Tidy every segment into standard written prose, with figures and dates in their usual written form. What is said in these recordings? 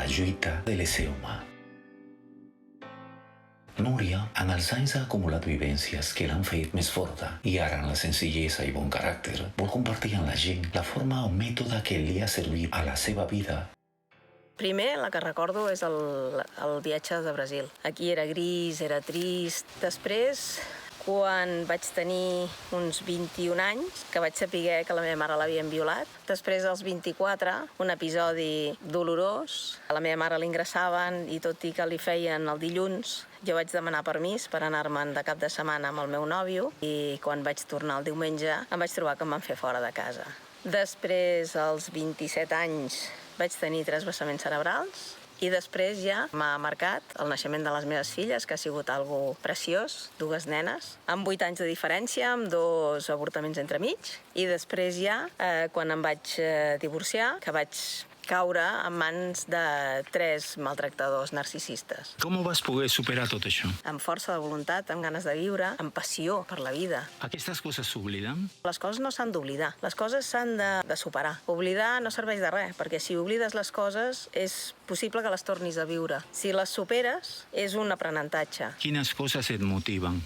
la lluita de l'ésser humà. Núria, en els anys ha acumulat vivències que l'han fet més forta i ara, en la senzillesa i bon caràcter, vol compartir amb la gent la forma o mètode que li ha servit a la seva vida. Primer, la que recordo és el viatge de Brasil. Aquí era gris, era trist. Després, quan vaig tenir uns 21 anys, que vaig saber que la meva mare l'havien violat. Després, als 24, un episodi dolorós. A la meva mare l'ingressaven i tot i que li feien el dilluns, jo vaig demanar permís per anar-me'n de cap de setmana amb el meu nòvio i quan vaig tornar el diumenge em vaig trobar que em van fer fora de casa. Després, als 27 anys, vaig tenir 3 vessaments cerebrals i després ja m'ha marcat el naixement de les meves filles, que ha sigut algo preciós, 2 nenes, amb 8 anys de diferència, amb 2 avortaments entremig. I després ja, quan em vaig divorciar, que vaig caure en mans de 3 maltractadors narcisistes. Com vas poder superar tot això? Amb força de voluntat, amb ganes de viure, amb passió per la vida. Aquestes coses s'obliden? Les coses no s'han d'oblidar, les coses s'han de superar. Oblidar no serveix de res, perquè si oblides les coses és possible que les tornis a viure. Si les superes, és un aprenentatge. Quines coses et motiven?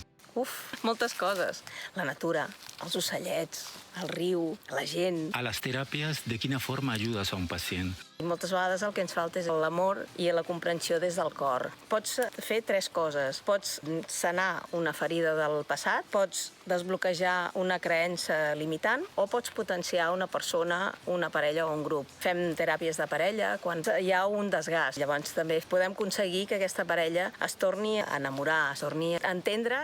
Moltes coses. La natura, els ocellets, el riu, la gent. A les teràpies, de quina forma ajudes a un pacient? I moltes vegades el que ens falta és l'amor i la comprensió des del cor. Pots fer 3 coses. Pots sanar una ferida del passat, pots desbloquejar una creença limitant o pots potenciar una persona, una parella o un grup. Fem teràpies de parella quan hi ha un desgast. Llavors també podem aconseguir que aquesta parella es torni a enamorar, es torni a entendre.